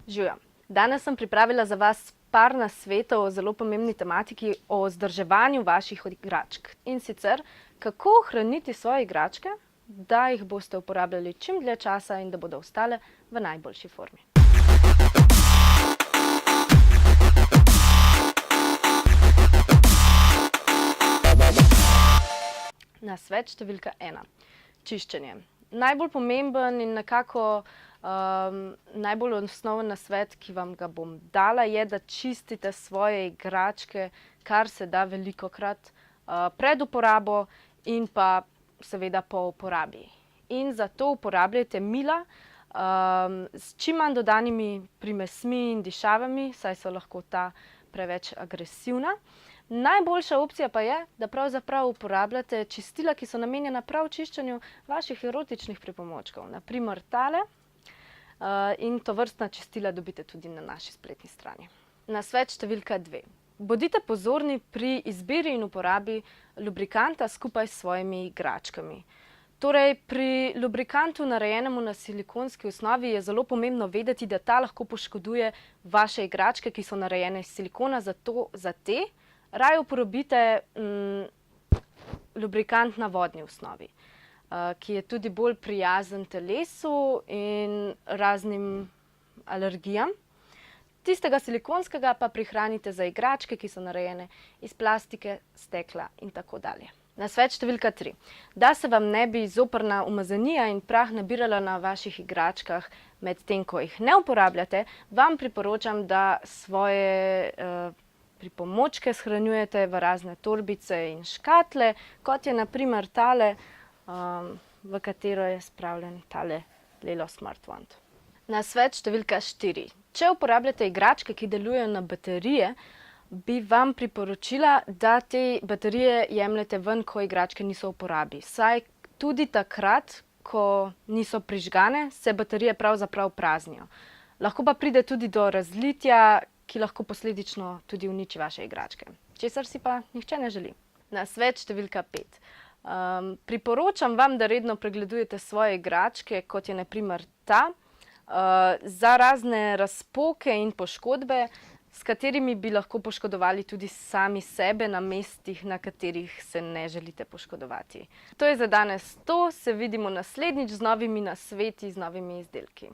Živjo. Danes sem pripravila za vas par nasvetov o zelo pomembni tematiki o vzdrževanju vaših igračk. In sicer, kako ohraniti svoje igračke, da jih boste uporabljali čim dlje časa in da bodo ostale v najboljši formi. Nasvet številka 1. Čiščenje. Najbolj pomemben in nekako najbolj osnoven nasvet, ki vam ga bom dala, je, da čistite svoje igračke kar se da velikokrat pred uporabo in pa seveda po uporabi. In zato uporabljajte mila s čim manj dodanimi primesmi in dišavami, saj so lahko ta preveč agresivna. Najboljša opcija pa je, da pravzaprav uporabljate čistila, ki so namenjena prav čiščenju vaših erotičnih pripomočkov. Na primer tale. In tovrstna čistila dobite tudi na naši spletni strani. Nasvet številka 2. Bodite pozorni pri izbiri in uporabi lubrikanta skupaj s svojimi igračkami. Torej, pri lubrikantu, narejenemu na silikonski osnovi, je zelo pomembno vedeti, da ta lahko poškoduje vaše igračke, ki so narejene iz silikona, zato za te raje uporabite lubrikant na vodni osnovi, ki je tudi bolj prijazen telesu in raznim alergijam. Tistega silikonskega pa prihranite za igračke, ki so narejene iz plastike, stekla in tako dalje. Nasvet številka 3. Da se vam ne bi zoprna umazanija in prah nabirala na vaših igračkah medtem, ko jih ne uporabljate, vam priporočam, da svoje pripomočke shranjujete v razne torbice in škatle, kot je na primer tale, v katero je spravljen tale Lelo Smart Wand. Nasvet številka 4. Če uporabljate igračke, ki delujejo na baterije, bi vam priporočila, da te baterije jemljete ven, ko igračke niso v uporabi. Saj tudi takrat, ko niso prižgane, se baterije pravzaprav praznijo. Lahko pa pride tudi do razlitja, ki lahko posledično tudi uniči vaše igračke. Česar si pa nihče ne želi. Nasvet številka 5. Priporočam vam, da redno pregledujete svoje igračke, kot je na primer ta, za razne razpoke in poškodbe, s katerimi bi lahko poškodovali tudi sami sebe na mestih, na katerih se ne želite poškodovati. To je za danes to, se vidimo naslednjič z novimi nasveti, z novimi izdelki.